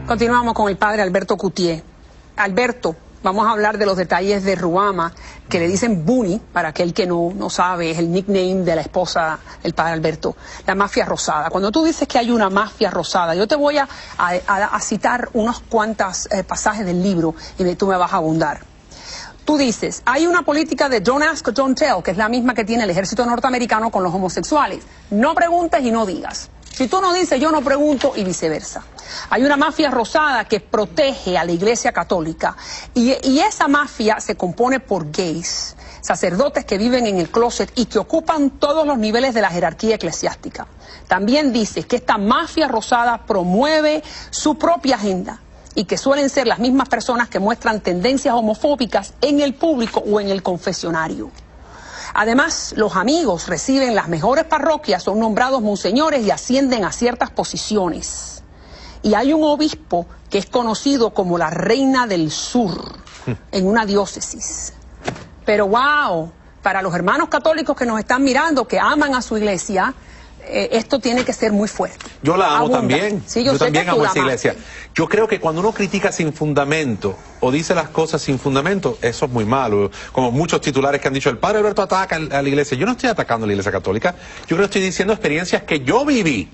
Continuamos con el padre Alberto Cutié. Alberto, vamos a hablar de los detalles de Ruama, que le dicen Bunny, para aquel que no sabe, es el nickname de la esposa del padre Alberto, la mafia rosada. Cuando tú dices que hay una mafia rosada, yo te voy a citar unos cuantos pasajes del libro y tú me vas a abundar. Tú dices, hay una política de don't ask, don't tell, que es la misma que tiene el ejército norteamericano con los homosexuales. No preguntes y no digas. Si tú no dices, yo no pregunto, y viceversa. Hay una mafia rosada que protege a la Iglesia Católica y esa mafia se compone por gays, sacerdotes que viven en el closet y que ocupan todos los niveles de la jerarquía eclesiástica. También dices que esta mafia rosada promueve su propia agenda y que suelen ser las mismas personas que muestran tendencias homofóbicas en el público o en el confesionario. Además, los amigos reciben las mejores parroquias, son nombrados monseñores y ascienden a ciertas posiciones. Y hay un obispo que es conocido como la Reina del Sur en una diócesis. Pero wow, para los hermanos católicos que nos están mirando, que aman a su iglesia, esto tiene que ser muy fuerte. Yo la amo también. Sí, yo también amo esa iglesia. Yo creo que cuando uno critica sin fundamento o dice las cosas sin fundamento, eso es muy malo. Como muchos titulares que han dicho, el padre Alberto ataca a la iglesia. Yo no estoy atacando a la iglesia católica. Yo creo que estoy diciendo experiencias que yo viví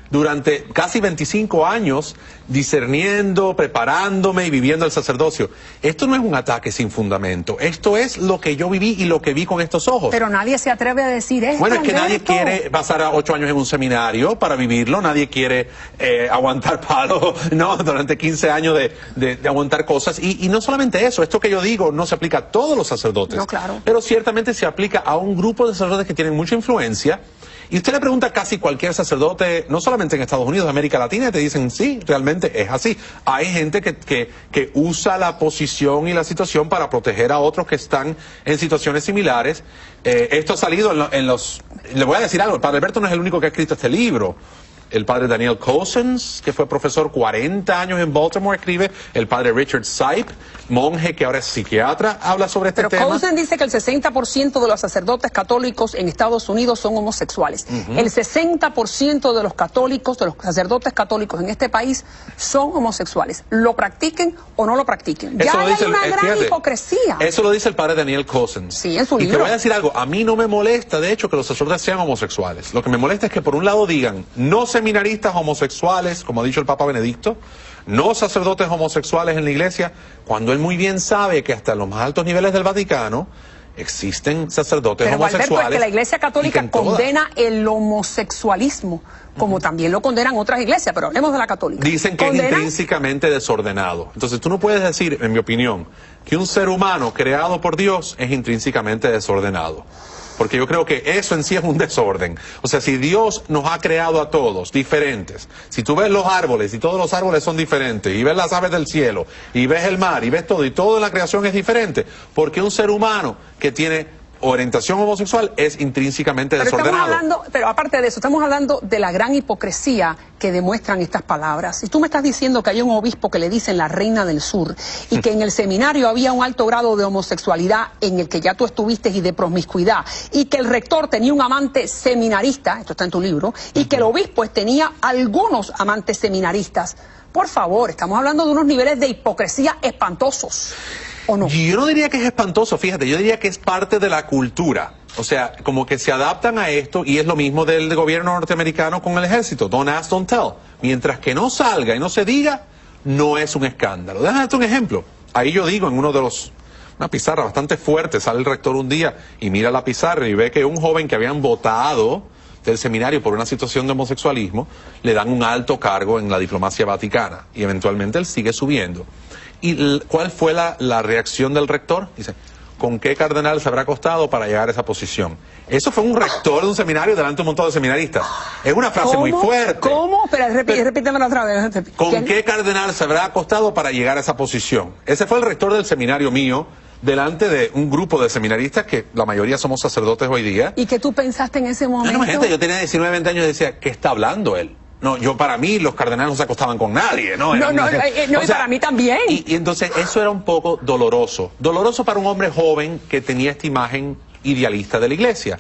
durante casi 25 años discerniendo, preparándome y viviendo el sacerdocio. Esto no es un ataque sin fundamento. Esto es lo que yo viví y lo que vi con estos ojos. Pero nadie se atreve a decir esto. Bueno, es que nadie quiere pasar a 8 años en un seminario para vivirlo. Nadie quiere aguantar palo, ¿no? Durante 15 años de aguantar cosas. Y no solamente eso. Esto que yo digo no se aplica a todos los sacerdotes. No, claro. Pero ciertamente se aplica a un grupo de sacerdotes que tienen mucha influencia. Y usted le pregunta a casi cualquier sacerdote, no solamente en Estados Unidos, América Latina, y te dicen, sí, realmente es así. Hay gente que usa la posición y la situación para proteger a otros que están en situaciones similares. Esto ha salido en los... Le voy a decir algo, el padre Alberto no es el único que ha escrito este libro. El padre Daniel Cousins, que fue profesor 40 años en Baltimore, escribe. El padre Richard Sipe, monje que ahora es psiquiatra, habla sobre este tema. Pero Cousins dice que el 60% de los sacerdotes católicos en Estados Unidos son homosexuales. El 60% de los católicos, de los sacerdotes católicos en este país son homosexuales. Lo practiquen o no lo practiquen. Ya hay una gran hipocresía. Eso lo dice el padre Daniel Cousins. Sí, en su libro. Y te voy a decir algo, a mí no me molesta, de hecho, que los sacerdotes sean homosexuales. Lo que me molesta es que por un lado digan, no seminaristas homosexuales, como ha dicho el Papa Benedicto, no sacerdotes homosexuales en la iglesia, cuando él muy bien sabe que hasta en los más altos niveles del Vaticano existen sacerdotes homosexuales. Alberto, es que la Iglesia Católica condena el homosexualismo, como también lo condenan otras iglesias, pero hablemos de la católica. Dicen que es intrínsecamente desordenado. Entonces tú no puedes decir, en mi opinión, que un ser humano creado por Dios es intrínsecamente desordenado. Porque yo creo que eso en sí es un desorden. O sea, si Dios nos ha creado a todos diferentes, si tú ves los árboles y todos los árboles son diferentes, y ves las aves del cielo, y ves el mar, y ves todo, y todo en la creación es diferente, porque un ser humano que tiene orientación homosexual es intrínsecamente desordenado. Pero aparte de eso, estamos hablando de la gran hipocresía que demuestran estas palabras. Si tú me estás diciendo que hay un obispo que le dicen la Reina del Sur y que en el seminario había un alto grado de homosexualidad en el que ya tú estuviste y de promiscuidad, y que el rector tenía un amante seminarista, esto está en tu libro, y que el obispo tenía algunos amantes seminaristas, por favor, estamos hablando de unos niveles de hipocresía espantosos. ¿O no? Yo no diría que es espantoso, fíjate, yo diría que es parte de la cultura. O sea, como que se adaptan a esto, y es lo mismo del gobierno norteamericano con el ejército. Don't ask, don't tell. Mientras que no salga y no se diga, no es un escándalo. Déjame darte un ejemplo. Ahí yo digo, en una pizarra bastante fuerte, sale el rector un día y mira la pizarra y ve que un joven que habían votado del seminario por una situación de homosexualismo, le dan un alto cargo en la diplomacia vaticana. Y eventualmente él sigue subiendo. ¿Y cuál fue la reacción del rector? Dice, ¿con qué cardenal se habrá acostado para llegar a esa posición? Eso fue un rector de un seminario delante de un montón de seminaristas. Es una frase muy fuerte. ¿Cómo? Pero repítemelo otra vez. ¿Con qué cardenal se habrá acostado para llegar a esa posición? Ese fue el rector del seminario mío, delante de un grupo de seminaristas que la mayoría somos sacerdotes hoy día. ¿Y qué tú pensaste en ese momento? No, gente, yo tenía 19, 20 años y decía, ¿qué está hablando él? No, para mí los cardenales no se acostaban con nadie, ¿no? Y para mí también. Y entonces eso era un poco doloroso. Doloroso para un hombre joven que tenía esta imagen idealista de la iglesia.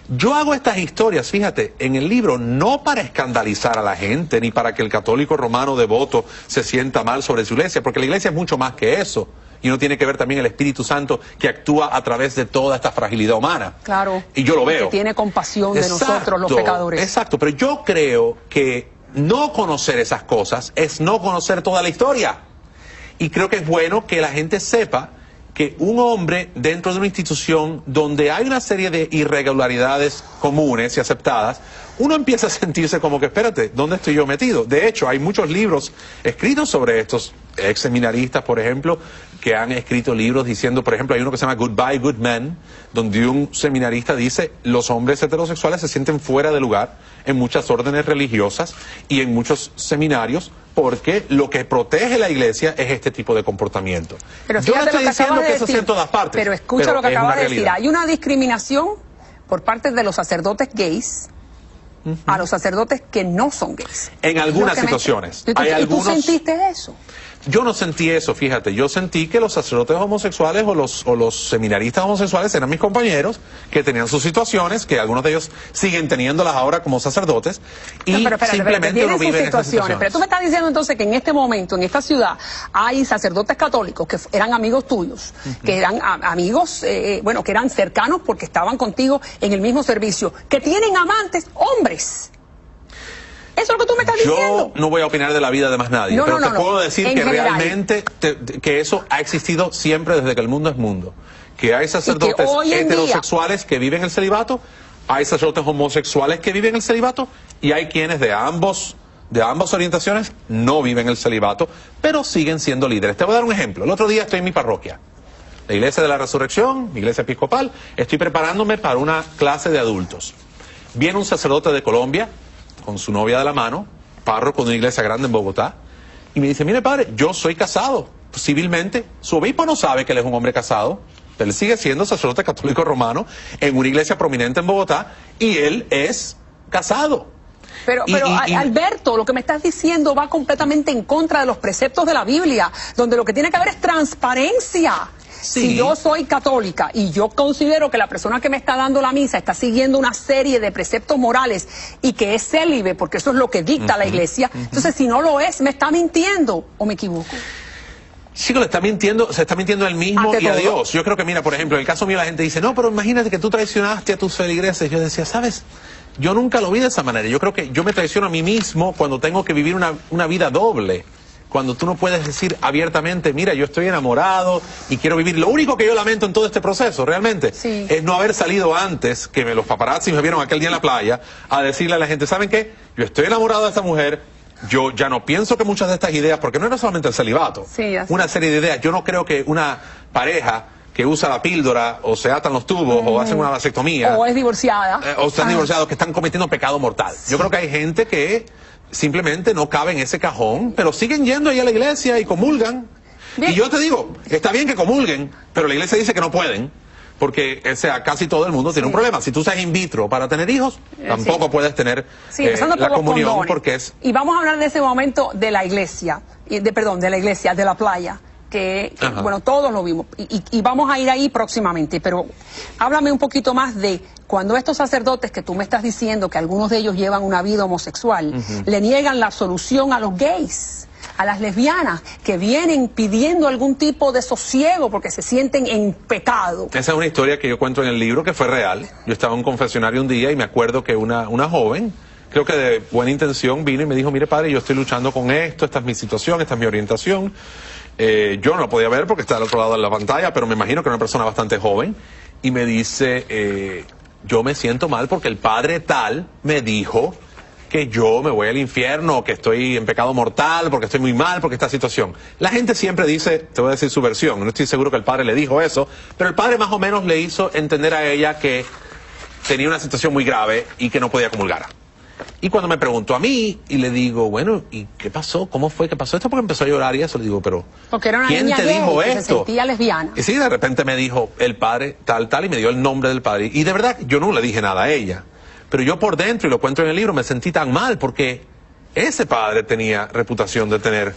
Yo hago estas historias, fíjate, en el libro no para escandalizar a la gente, ni para que el católico romano devoto se sienta mal sobre su iglesia, porque la iglesia es mucho más que eso. Y uno tiene que ver también el Espíritu Santo que actúa a través de toda esta fragilidad humana. Claro. Y yo lo veo. Que tiene compasión de nosotros los pecadores. Exacto, pero yo creo que no conocer esas cosas es no conocer toda la historia. Y creo que es bueno que la gente sepa que un hombre dentro de una institución donde hay una serie de irregularidades comunes y aceptadas, uno empieza a sentirse como que, espérate, ¿dónde estoy yo metido? De hecho, hay muchos libros escritos sobre estos ex seminaristas, por ejemplo, que han escrito libros diciendo, por ejemplo, hay uno que se llama Goodbye Good Men, donde un seminarista dice, los hombres heterosexuales se sienten fuera de lugar en muchas órdenes religiosas y en muchos seminarios, porque lo que protege la iglesia es este tipo de comportamiento. Pero yo no estoy diciendo que eso decir, sea en todas partes. Pero escucha lo que acabas de decir. Realidad. Hay una discriminación por parte de los sacerdotes gays a los sacerdotes que no son gays. En algunas situaciones. ¿Y tú sentiste eso? Yo no sentí eso, fíjate. Yo sentí que los sacerdotes homosexuales o los seminaristas homosexuales eran mis compañeros, que tenían sus situaciones, que algunos de ellos siguen teniéndolas ahora como sacerdotes, y simplemente uno vive en esas situaciones. Pero tú me estás diciendo entonces que en este momento, en esta ciudad, hay sacerdotes católicos que eran amigos tuyos, que eran amigos, bueno, que eran cercanos porque estaban contigo en el mismo servicio, que tienen amantes hombres. Eso es lo que tú me estás diciendo. Yo no voy a opinar de la vida de más nadie, pero te puedo decir que general, realmente que eso ha existido siempre desde que el mundo es mundo. Que hay sacerdotes heterosexuales que viven el celibato, hay sacerdotes homosexuales que viven el celibato, y hay quienes de ambas orientaciones no viven el celibato, pero siguen siendo líderes. Te voy a dar un ejemplo. El otro día estoy en mi parroquia, la Iglesia de la Resurrección, mi iglesia episcopal, estoy preparándome para una clase de adultos. Viene un sacerdote de Colombia, con su novia de la mano, párroco de una iglesia grande en Bogotá, y me dice, mire padre, yo soy casado civilmente, su obispo no sabe que él es un hombre casado, él sigue siendo sacerdote católico romano en una iglesia prominente en Bogotá, y él es casado. Pero Alberto, lo que me estás diciendo va completamente en contra de los preceptos de la Biblia, donde lo que tiene que haber es transparencia. Sí. Si yo soy católica y yo considero que la persona que me está dando la misa está siguiendo una serie de preceptos morales y que es célibe, porque eso es lo que dicta la iglesia, entonces si no lo es, ¿me está mintiendo o me equivoco? Chico, se está mintiendo él mismo y a Dios. Yo creo que, mira, por ejemplo, en el caso mío la gente dice, no, pero imagínate que tú traicionaste a tus feligreses. Yo decía, ¿sabes? Yo nunca lo vi de esa manera. Yo creo que yo me traiciono a mí mismo cuando tengo que vivir una vida doble. Cuando tú no puedes decir abiertamente, mira, yo estoy enamorado y quiero vivir. Lo único que yo lamento en todo este proceso, realmente, es no haber salido antes, que los paparazzi me vieron aquel día en la playa, a decirle a la gente, ¿saben qué? Yo estoy enamorado de esta mujer, yo ya no pienso que muchas de estas ideas, porque no era solamente el celibato, una serie de ideas. Yo no creo que una pareja que usa la píldora, o se atan los tubos, o hacen una vasectomía, o es divorciada, o están divorciados, que están cometiendo pecado mortal. Yo creo que hay gente que simplemente no cabe en ese cajón, pero siguen yendo ahí a la iglesia y comulgan. Bien. Y yo te digo, está bien que comulguen, pero la iglesia dice que no pueden, porque casi todo el mundo tiene un problema. Si tú usas in vitro para tener hijos, tampoco puedes tener la comunión, condones, porque es... Y vamos a hablar de ese momento de la iglesia, de la playa, que bueno, todos lo vimos, y vamos a ir ahí próximamente, pero háblame un poquito más de cuando estos sacerdotes que tú me estás diciendo que algunos de ellos llevan una vida homosexual, le niegan la solución a los gays, a las lesbianas, que vienen pidiendo algún tipo de sosiego porque se sienten en pecado. Esa es una historia que yo cuento en el libro que fue real. Yo estaba en un confesionario un día y me acuerdo que una joven, creo que de buena intención, vino y me dijo, mire padre, yo estoy luchando con esto, esta es mi situación, esta es mi orientación. Yo no lo podía ver porque está al otro lado de la pantalla, pero me imagino que era una persona bastante joven, y me dice, yo me siento mal porque el padre tal me dijo que yo me voy al infierno, que estoy en pecado mortal, porque estoy muy mal, porque esta situación. La gente siempre dice, te voy a decir su versión, no estoy seguro que el padre le dijo eso, pero el padre más o menos le hizo entender a ella que tenía una situación muy grave y que no podía comulgar. Y cuando me preguntó a mí, y le digo, bueno, ¿y qué pasó? ¿Cómo fue que pasó esto? Porque empezó a llorar y eso. Le digo, pero ¿quién te dijo esto? Se sentía lesbiana. Y sí, de repente me dijo, el padre tal, y me dio el nombre del padre. Y de verdad, yo no le dije nada a ella. Pero yo por dentro, y lo cuento en el libro, me sentí tan mal porque ese padre tenía reputación de tener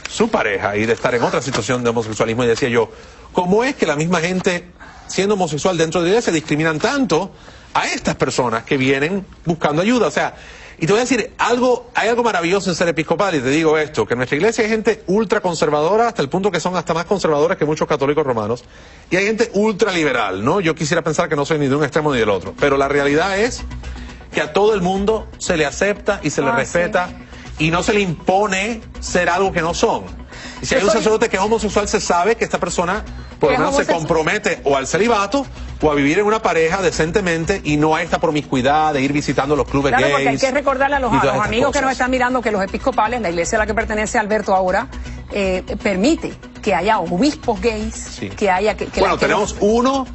su pareja y de estar en otra situación de homosexualismo. Y decía yo, ¿cómo es que la misma gente, siendo homosexual dentro de ella, se discriminan tanto a estas personas que vienen buscando ayuda. O sea, y te voy a decir, hay algo maravilloso en ser episcopal, y te digo esto, que en nuestra iglesia hay gente ultra conservadora, hasta el punto que son hasta más conservadores que muchos católicos romanos, y hay gente ultra liberal, ¿no? Yo quisiera pensar que no soy ni de un extremo ni del otro, pero la realidad es que a todo el mundo se le acepta y se le respeta, y no se le impone ser algo que no son. Y si hay un sacerdote que es homosexual, se sabe que esta persona por lo menos se compromete o al celibato o a vivir en una pareja decentemente, y no a esta promiscuidad de ir visitando los clubes gays. Porque hay que recordarle a los amigos que nos están mirando que los episcopales, la iglesia a la que pertenece Alberto ahora, permite que haya obispos gays, que haya... bueno, tenemos uno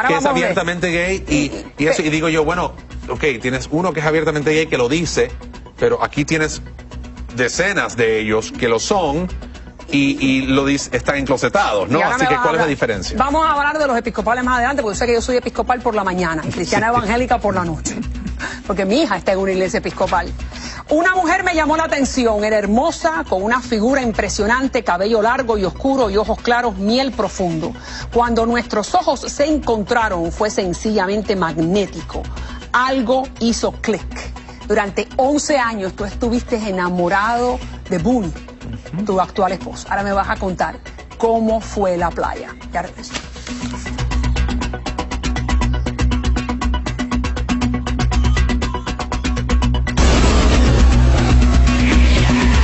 que es abiertamente gay, y digo yo, bueno, ok, tienes uno que es abiertamente gay que lo dice, pero aquí tienes decenas de ellos que lo son, y lo están enclosetados, ¿no? Así que, ¿cuál es la diferencia? Vamos a hablar de los episcopales más adelante, porque yo sé que yo soy episcopal por la mañana y cristiana evangélica por la noche, porque mi hija está en una iglesia episcopal. Una mujer me llamó la atención, era hermosa, con una figura impresionante, cabello largo y oscuro y ojos claros, miel profundo. Cuando nuestros ojos se encontraron, fue sencillamente magnético. Algo hizo clic. Durante 11 años tú estuviste enamorado de Booney, tu actual esposa. Ahora me vas a contar cómo fue la playa. Ya regreso.